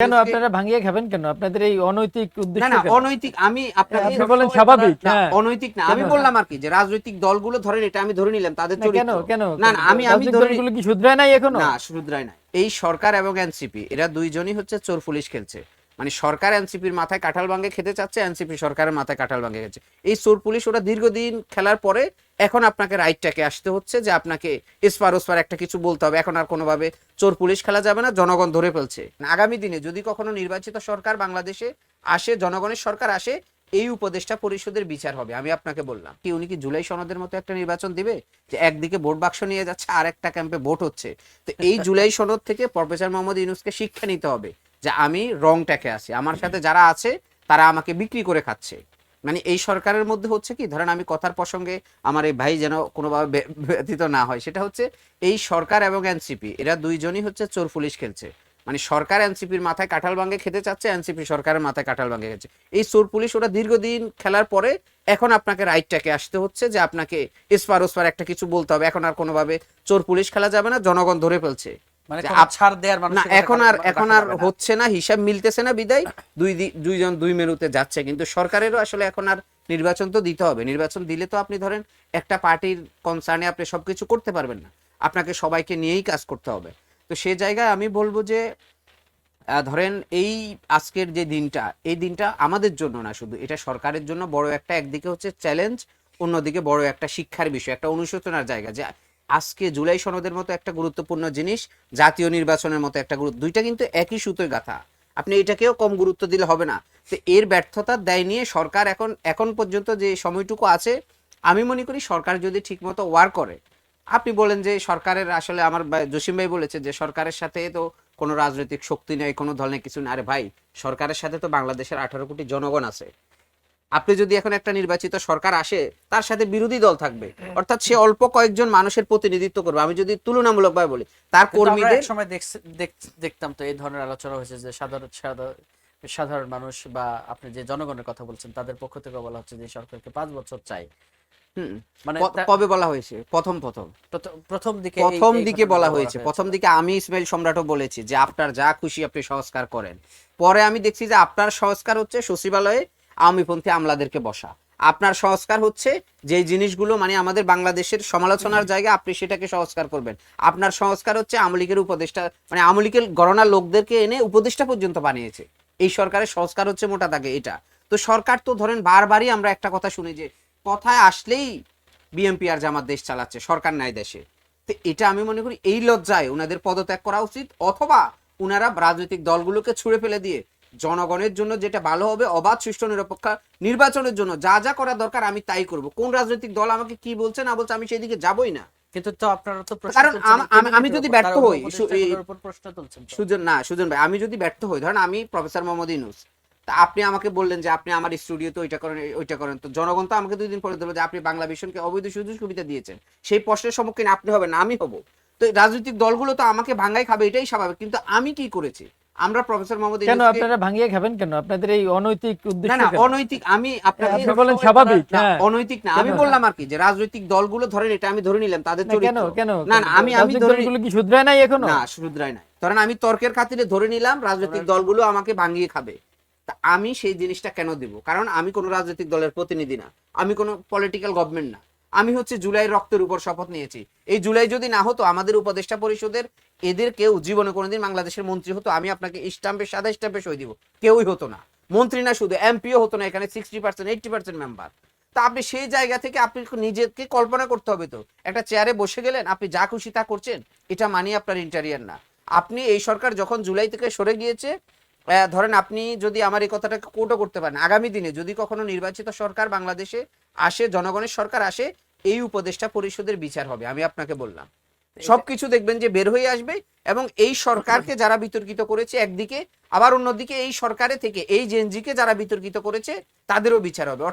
কেন আপনারা ভাঙিয়ে খাবেন কেন? আপনাদের এই অনৈতিক উদ্দেশ্য না কেন? অনৈতিক আমি আপনাকে বলেন স্বাভাবিক। হ্যাঁ, অনৈতিক না আমি বললাম আর কি যে রাজনৈতিক দলগুলো ধরেন এটা আমি ধরে নিলাম তাদের কেন চরিত্র কেন না না আমি রাজনৈতিক ধরে দলগুলো কি শুধরায় নাই এখনো? না শুধরাই না এই সরকার এবং এনসিপি এরা দুইজনই হচ্ছে চোর পুলিশ খেলছে মানে সরকার এনসিপির মাথায় কাঁঠাল ভাঙে খেতে চাচ্ছে এনসিপি সরকারের মাথায় কাঁঠাল ভাঙে খেছে এই চোর পুলিশ ওরা দীর্ঘদিন খেলার পরে এখন আপনাকে রাইটটাকে আসতে হচ্ছে যে আপনাকে এসপার ওসপার একটা কিছু বলতে হবে এখন আর কোনোভাবে চোর পুলিশ খেলা যাবে না জনগণ ধরে ফেলছে আগামী দিনে যদি কখনো নির্বাচিত সরকার বাংলাদেশে আসে জনগণের সরকার আসে এই উপদেষ্টা পরিষদের বিচার হবে আমি আপনাকে বললাম কি উনি কি জুলাই সনদের মতো একটা নির্বাচন দিবে যে একদিকে ভোট বাক্স নিয়ে যাচ্ছে আর একটা ক্যাম্পে ভোট হচ্ছে তো এই জুলাই সনদ থেকে প্রফেসর মোহাম্মদ ইউনূসকে শিক্ষা নিতে হবে যে আমি রং ট্র্যাকে আছি আমার সাথে যারা আছে তারা আমাকে বিক্রি করে খাচ্ছে মানে এই সরকারের মধ্যে হচ্ছে কি ধরেন আমি কথার প্রসঙ্গে আমার এই ভাই যেন কোনোভাবে ব্যতীত না হয় সেটা হচ্ছে এই সরকার এবং এনসিপি এরা দুইজনই হচ্ছে চোর পুলিশ খেলছে মানে সরকার এনসিপির মাথায় কাঁঠাল ভাঙে খেতে চাচ্ছে এনসিপি সরকারের মাথায় কাঁঠাল ভাঙে খেছে এই চোর পুলিশ ওরা দীর্ঘদিন খেলার পরে এখন আপনাকে রাইটটাকে আসতে হচ্ছে যে আপনাকে এসপার ওসপার একটা কিছু বলতে হবে এখন আর কোনোভাবে চোর পুলিশ খেলা যাবে না জনগণ ধরে ফেলছে মানে কোনো ছাড় দেওয়ার না এখন আর হচ্ছে না হিসাব মিলতেছে না বিদায় দুইজন দুই মেরুতে যাচ্ছে কিন্তু সরকারেরও আসলে এখন আর নির্বাচন তো দিতে হবে নির্বাচন দিলে তো আপনি ধরেন একটা পার্টির কনসার্নে আপনি সবকিছু করতে পারবেন না আপনাকে সবাইকে নিয়েই কাজ করতে হবে তো সেই জায়গায় আমি বলবো যে ধরেন এই আজকের যে দিনটা এই দিনটা আমাদের জন্য না শুধু এটা সরকারের জন্য বড় একটা একদিকে হচ্ছে চ্যালেঞ্জ অন্যদিকে বড় একটা শিক্ষার বিষয় একটা অনুশোচনার জায়গা যে আজকে জুলাই সনদের মতো একটা গুরুত্বপূর্ণ জিনিস জাতীয় নির্বাচনের মতো একটা গুরুত্ব দুইটা কিন্তু একই সুতোয় গাঁথা আপনি এটাকেও কম গুরুত্ব দিলে হবে না তো এর ব্যর্থতার দায় নিয়ে সরকার এখন পর্যন্ত যে সময়টুকু আছে আমি মনে করি সরকার যদি ঠিকমতো ওয়ার্ক করে আপনি বলেন যে সরকারের আসলে আমার জসিম ভাই বলেছে যে সরকারের সাথে তো কোনো রাজনৈতিক শক্তি নেই কোনো দল নেই কিছু না আরে ভাই সরকারের সাথে তো বাংলাদেশের 18 কোটি জনগণ আছে আপনি যদি এখন একটা নির্বাচিত সরকার আসে তার সাথে বিরোধী দল থাকবে অর্থাৎ সে অল্প কয়েকজন মানুষের প্রতিনিধিত্ব করবে আমি যদি তুলনামূলকভাবে বলি তার কর্মীদের সময় দেখতাম তো এই ধরনের আলোচনা হয়েছে যে সাধারণ মানুষ বা আপনি যে জনগণের কথা বলছেন তাদের পক্ষ থেকে বলা হচ্ছে যে সরকারকে 5 বছর চাই মানে কবে বলা হয়েছে প্রথম দিকে বলা হয়েছে প্রথম দিকে আমি ইসমাইল সম্রাটও বলেছি যে আপনার যা খুশি আপনি সংস্কার করেন পরে আমি দেখছি যে আপনার সংস্কার হচ্ছে সচিবালয়ে আওয়ামীপন্থী আমলাদেরকে বসা আপনার সংস্কার হচ্ছে যে জিনিসগুলো মানে আমাদের বাংলাদেশের সমালোচনার জায়গা আপনি সেটাকে সংস্কার করবেন আপনার সংস্কার হচ্ছে আওয়ামী লীগের উপদেষ্টা মানে আওয়ামী লীগের গণনার লোকদেরকে এনে উপদেষ্টা পর্যন্ত বানিয়েছে এই সরকারের সংস্কার হচ্ছে মোটা দাগে এটা তো সরকার তো ধরেন বারবারই আমরা একটা কথা শুনি যে কথায় আসলেই বিএনপি আর জামাত দেশ চালাচ্ছে সরকার নাই দেশে তো এটা আমি মনে করি এই লজ্জায় ওনাদের পদত্যাগ করা উচিত অথবা ওনারা রাজনৈতিক দলগুলোকে ছুঁড়ে ফেলে দিয়ে জনগণের জন্য যেটা ভালো হবে অবাধ সুষ্ঠু নিরপেক্ষ নির্বাচনের জন্য যা যা করা দরকার আমি তাই করব কোন রাজনৈতিক দল আমাকে কি বলছে না বলছে আমি সেই দিকে যাবই না কিন্তু তো আপনারা তো কারণ আমি যদি ব্যর্থ হই সুজন ভাই আমি যদি ব্যর্থ হই ধরেন আমি প্রফেসর মোহাম্মদ ইউনূস তা আপনি আমাকে বললেন যে আপনি আমার স্টুডিওতে ওইটা করেন তো জনগণ তো আমাকে 2 দিন পরে ধরলো যে আপনি বাংলা ভিশনকে অবৈধ সুযোগ সুবিধা দিয়েছেন সেই প্রশ্নের সম্মুখীন আপনি হবেন না আমি হব তো রাজনৈতিক দলগুলো তো আমাকে ভাঙাই খাবে এটাই স্বাভাবিক কিন্তু আমি কি করেছি আমরা প্রফেসর মোহাম্মদ কেন আপনারা ভাঙিয়ে খাবেন কেন? আপনাদের এই অনৈতিক উদ্দেশ্য না কেন? অনৈতিক আমি আপনাকে বলেন স্বাভাবিক। হ্যাঁ, অনৈতিক না আমি বললাম আর কি যে রাজনৈতিক দলগুলো ধরেন এটা আমি ধরে নিলাম তাদের কেন চরিত্র কেন না আমি রাজনৈতিক ধরে দলগুলো কি শুধরায় নাই এখনো? না শুধরাই নাই ধরেন আমি তর্কের খাতিরে ধরে নিলাম রাজনৈতিক দলগুলো আমাকে ভাঙিয়ে খাবে তা আমি সেই জিনিসটা কেন দেব কারণ আমি কোনো রাজনৈতিক দলের প্রতিনিধি না আমি কোনো পলিটিক্যাল গভর্নমেন্ট না আমি হচ্ছে জুলাই রক্তের উপর শপথ নিয়েছি এই জুলাই যদি না হতো আমাদের উপদেষ্টা পরিষদের এদের কেউ জীবনে কোনোদিন বাংলাদেশের মন্ত্রী হতো আমি আপনাকে সাদা স্ট্যাম্পে সই দিব কেউই হতো না মন্ত্রী না শুধু এমপিও হতো না এখানে 60% 80% মেম্বার তা আপনি সেই জায়গা থেকে আপনি নিজেকে কল্পনা করতে হবে তো একটা চেয়ারে বসে গেলেন আপনি যা খুশি তা করছেন এটা মানি আপনার ইন্টারিয়ার না আপনি এই সরকার যখন জুলাই থেকে সরে গিয়েছে ধরেন আপনি যদি আমার এই কথাটাকে কোটও করতে পারেন আগামী দিনে যদি কখনো নির্বাচিত সরকার বাংলাদেশে আসে জনগণের সরকার আসে এই উপদেষ্টা পরিষদের বিচার হবে আমি আপনাকে বললাম সবকিছু দেখবেন যে বের হয়ে আসবে এবং এই সরকারকে যারা বিতর্কিত করেছে একদিকে আবার অন্যদিকে এই সরকারে থেকে এই জেনজিকে যারা বিতর্কিত করেছে তাদেরও বিচার হবে